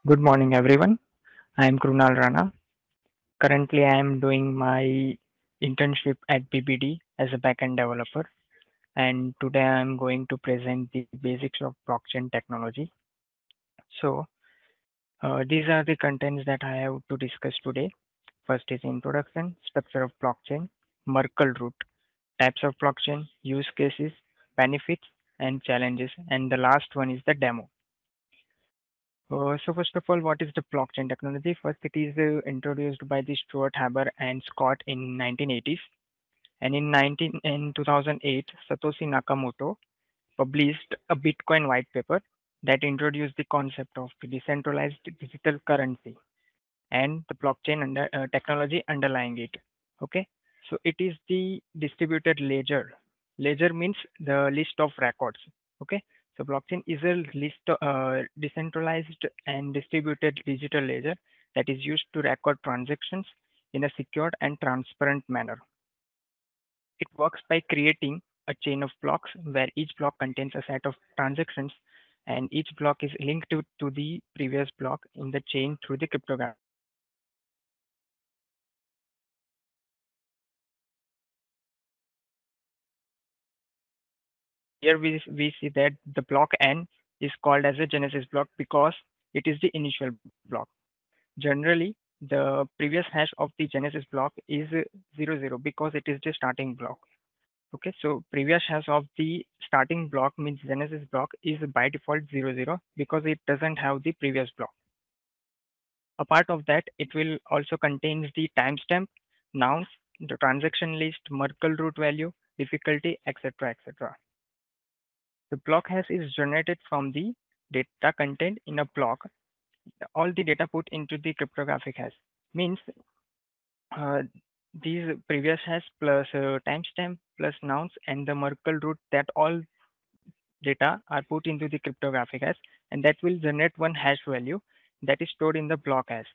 Good morning, everyone. I am Krunal Rana. Currently, I am doing my internship at BBD as a backend developer, and today I am going to present the basics of blockchain technology. So, these are the contents that I have to discuss today. First is introduction, structure of blockchain, Merkle root, types of blockchain, use cases, benefits, and challenges, and the last one is the demo. So first of all, what is the blockchain technology? First, it is introduced by the Stuart Haber and Scott in 1980s, and in 2008, Satoshi Nakamoto published a Bitcoin white paper that introduced the concept of the decentralized digital currency and the blockchain technology underlying it. Okay, so it is the distributed ledger. Ledger means the list of records. Okay, so blockchain is a list, decentralized and distributed digital ledger that is used to record transactions in a secured and transparent manner. It works by creating a chain of blocks where each block contains a set of transactions and each block is linked to the previous block in the chain through the cryptographic hash. So here we see that the block n is called as a genesis block because it is the initial block. Generally, the previous hash of the genesis block is 00 because it is the starting block. Okay, so previous hash of the starting block means genesis block is by default 00 because it doesn't have the previous block. A part of that, it will also contains the timestamp, nouns, the transaction list, Merkle root value, difficulty, etc., etc. The block hash is generated from the data contained in a block. All the data put into the cryptographic hash means uh, these previous hash plus timestamp plus nouns and the Merkle root, that all data are put into the cryptographic hash, and that will generate one hash value that is stored in the block hash.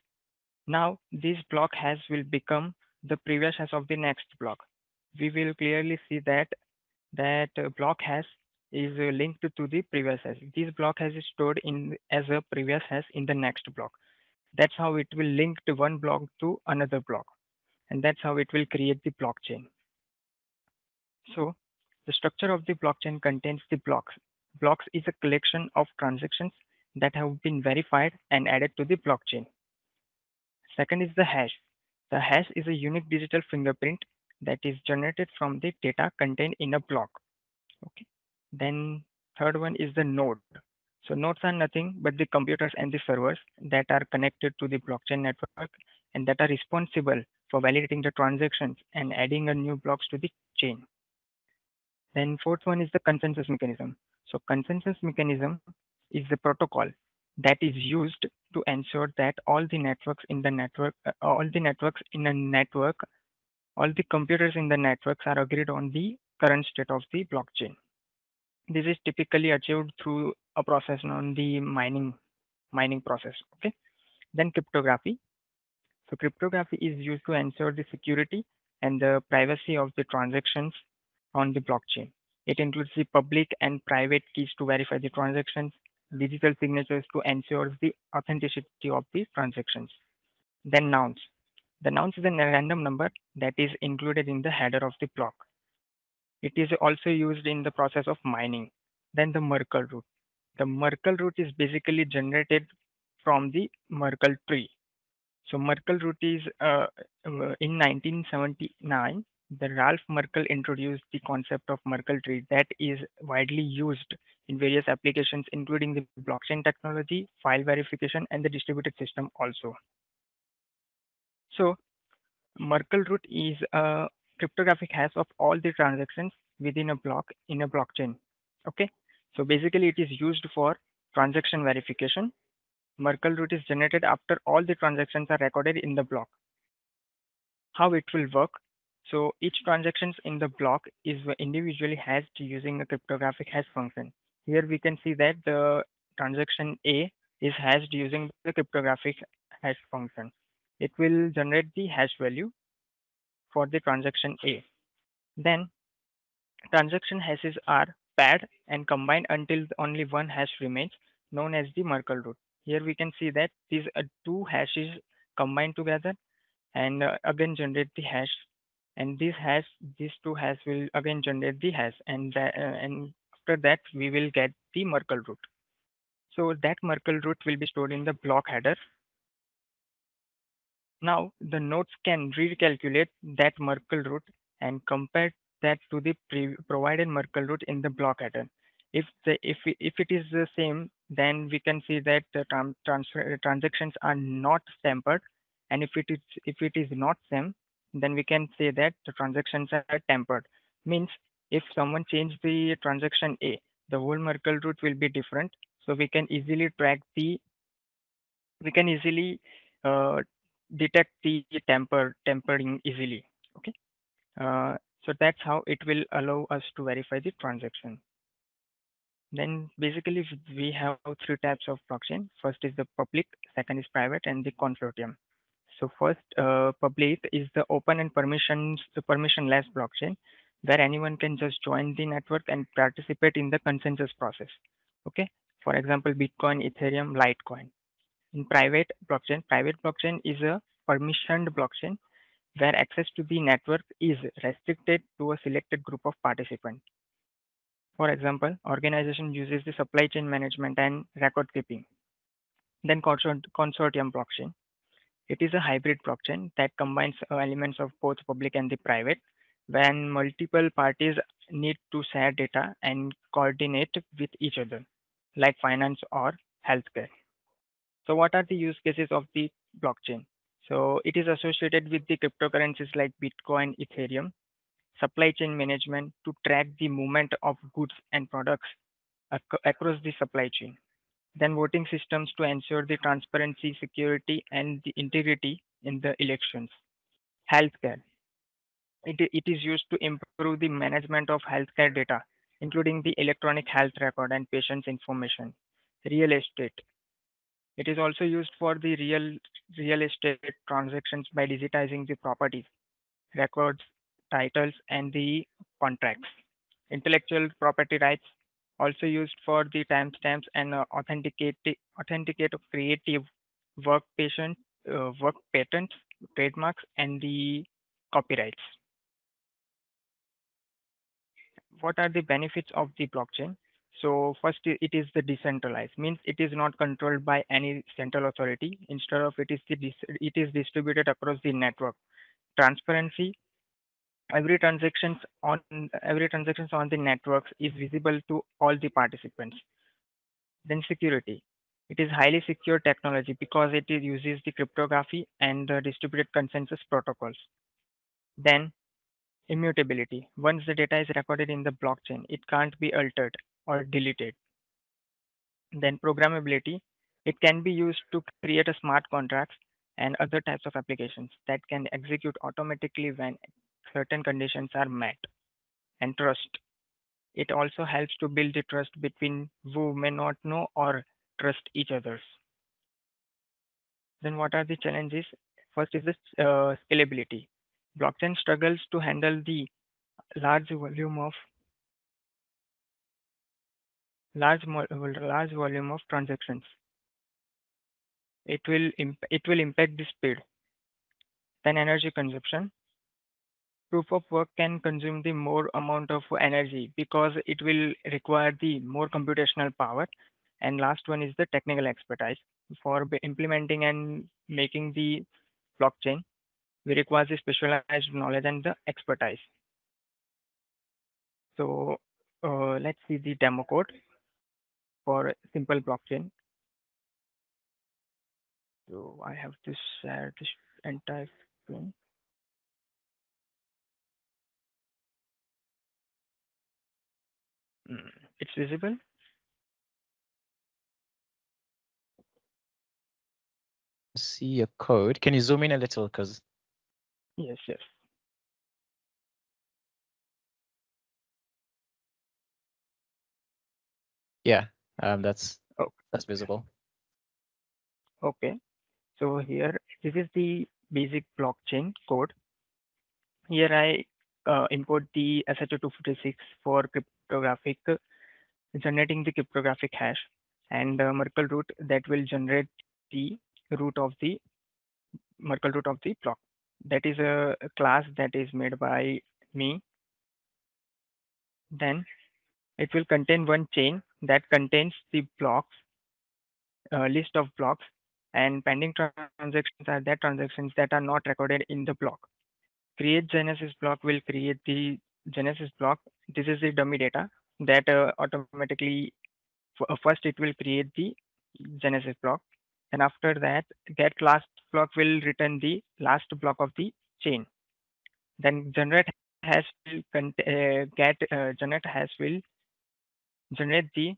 Now this block hash will become the previous hash of the next block. We will clearly see that block hash is linked to the previous hash. This block hash is stored in as a previous hash in the next block. That's how it will link to one block to another block, and that's how it will create the blockchain. So the structure of the blockchain contains the blocks. Blocks is a collection of transactions that have been verified and added to the blockchain. Second is the hash. The hash is a unique digital fingerprint that is generated from the data contained in a block. Okay. Then third one is the node. So nodes are nothing but the computers and the servers that are connected to the blockchain network and that are responsible for validating the transactions and adding a new blocks to the chain. Then fourth one is the consensus mechanism. So consensus mechanism is the protocol that is used to ensure that all the networks in a network, all the computers in the networks are agreed on the current state of the blockchain. This is typically achieved through a process on the mining process. Okay. Then cryptography. So cryptography is used to ensure the security and the privacy of the transactions on the blockchain. It includes the public and private keys to verify the transactions, digital signatures to ensure the authenticity of the transactions. Then nouns. The nouns is a random number that is included in the header of the block. It is also used in the process of mining. Then the Merkle root. The Merkle root is basically generated from the Merkle tree. So Merkle root is in 1979, the Ralph Merkle introduced the concept of Merkle tree that is widely used in various applications, including the blockchain technology, file verification, and the distributed system also. So Merkle root is a cryptographic hash of all the transactions within a block in a blockchain. Okay, so basically it is used for transaction verification. Merkle root is generated after all the transactions are recorded in the block. How it will work? So each transactions in the block is individually hashed using a cryptographic hash function. Here we can see that the transaction A is hashed using the cryptographic hash function. It will generate the hash value for the transaction A. Then transaction hashes are paired and combined until only one hash remains, known as the Merkle root. Here we can see that these two hashes combine together and again generate the hash, and these two hash will again generate the hash, and after that we will get the Merkle root. So that Merkle root will be stored in the block header. Now the nodes can recalculate that Merkle root and compare that to the provided Merkle root in the block header. If it is the same, then we can see that the transactions are not tempered, and if it is not same, then we can say that the transactions are tempered. Means if someone change the transaction A, the whole Merkle root will be different. So we can easily uh, detect the tempering easily. Okay. So that's how it will allow us to verify the transaction. Then basically we have three types of blockchain. First is the public, second is private, and the consortium. So first, public is the open and the permissionless blockchain, where anyone can just join the network and participate in the consensus process. Okay. For example, Bitcoin, Ethereum, Litecoin. In private blockchain is a permissioned blockchain where access to the network is restricted to a selected group of participants. For example, organization uses the supply chain management and record keeping. Then consortium blockchain. It is a hybrid blockchain that combines elements of both public and the private when multiple parties need to share data and coordinate with each other, like finance or healthcare. So what are the use cases of the blockchain? So it is associated with the cryptocurrencies like Bitcoin, Ethereum, supply chain management to track the movement of goods and products across the supply chain. Then voting systems to ensure the transparency, security, and the integrity in the elections. Healthcare. It is used to improve the management of healthcare data, including the electronic health record and patient's information. Real estate. It is also used for the real estate transactions by digitizing the properties, records, titles, and the contracts. Intellectual property rights also used for the timestamps and authenticate creative work patents, trademarks, and the copyrights. What are the benefits of the blockchain? So first, it is the decentralized, means it is not controlled by any central authority. Instead of it is distributed across the network. Transparency, every transactions on the networks is visible to all the participants. Then security. It is highly secure technology because uses the cryptography and the distributed consensus protocols. Then immutability. Once the data is recorded in the blockchain, it can't be altered or deleted. Then programmability. It can be used to create a smart contracts and other types of applications that can execute automatically when certain conditions are met. And trust. It also helps to build the trust between who may not know or trust each others. Then what are the challenges? First is the scalability. Blockchain struggles to handle the large volume of large volume of transactions. It will impact the speed. Then energy consumption. Proof of work can consume the more amount of energy because it will require the more computational power. And last one is the technical expertise. For implementing and making the blockchain, we require the specialized knowledge and the expertise. So let's see the demo code for simple blockchain. So I have to share this entire screen. Mm, it's visible. See a code. Can you zoom in a little? Because Yes, yes. yeah, that's Oh, visible. okay. So here, this is the basic blockchain code. Here I import the SHA-256 for generating the cryptographic hash, and Merkle root that will generate the root of the Merkle root of the block. That is a class that is made by me. Then it will contain one chain that contains the blocks, list of blocks, and pending transactions are that transactions that are not recorded in the block. Create Genesis block will create the Genesis block. This is the dummy data that automatically first it will create the Genesis block, and after that, that last block will return the last block of the chain. Then generate hash will generate hash will generate the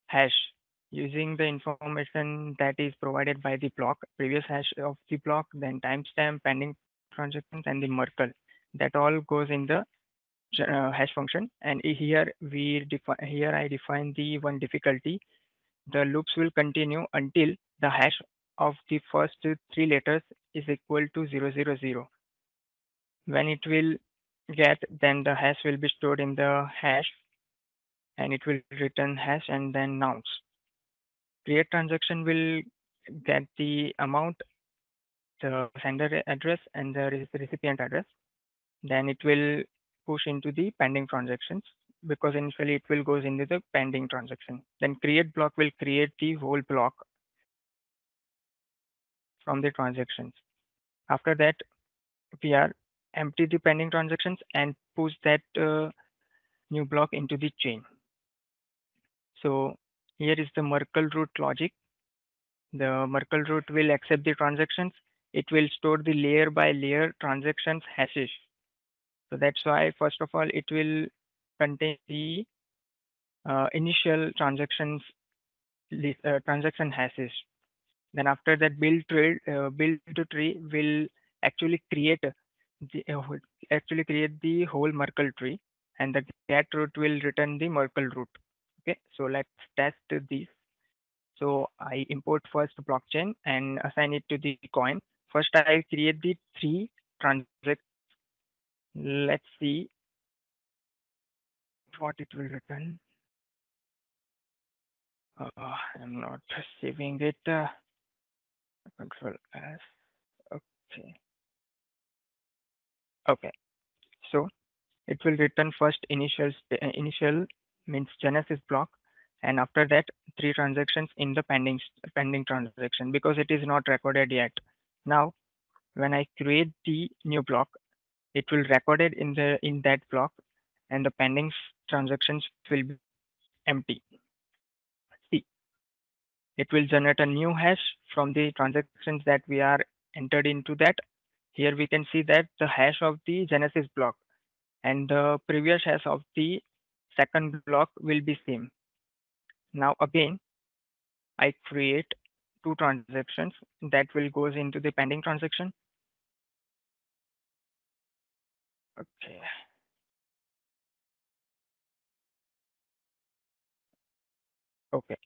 hash using the information that is provided by the block, previous hash of the block, then timestamp, pending transactions, and the Merkle. That all goes in the hash function. And here I define the one difficulty. The loops will continue until the hash of the first three letters is equal to 000. When it will get, then the hash will be stored in the hash and it will return hash and then nouns. Create transaction will get the amount, the sender address, and the recipient address. Then it will push into the pending transactions because initially it will goes into the pending transaction. Then create block will create the whole block from the transactions. After that, we are empty the pending transactions and push that new block into the chain. So here is the Merkle root logic. The Merkle root will accept the transactions. It will store the layer by layer transactions hashes. So that's why, first of all, it will contain the initial transaction hashes. Then after that, build tree will actually create the create the whole Merkle tree, and the get root will return the Merkle root. Okay, so let's test these. So I import first blockchain and assign it to the coin. First, I create the three transactions. Let's see what it will return. I'm not saving it. Control S. Okay. Okay. So it will return first initial means Genesis block, and after that three transactions in the pending transaction because it is not recorded yet. Now, when I create the new block, it will record it in that block, and the pending transactions will be empty. See, it will generate a new hash from the transactions that we are entered into that. Here we can see that the hash of the Genesis block and the previous hash of the second block will be same. Now again, I create two transactions that will goes into the pending transaction. Okay. Okay.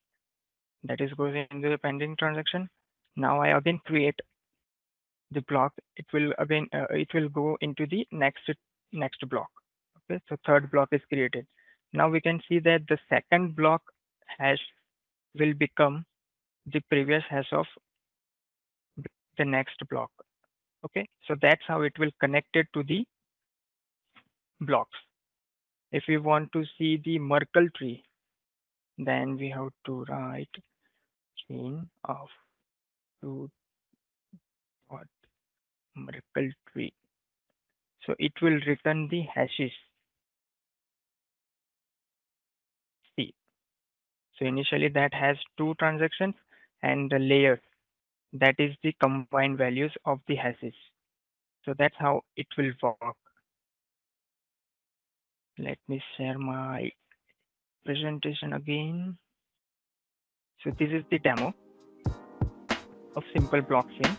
That is goes into the pending transaction. Now I again create the block. It will go into the next block. Okay. So third block is created. Now we can see that the second block hash will become the previous hash of the next block. Okay, so that's how it will connect it to the blocks. If we want to see the Merkle tree, then we have to write chain of root what Merkle tree. So it will return the hashes. See, so initially that has two transactions and the layers that is the combined values of the hashes. So that's how it will work. Let me share my presentation again. So this is the demo of simple blockchain.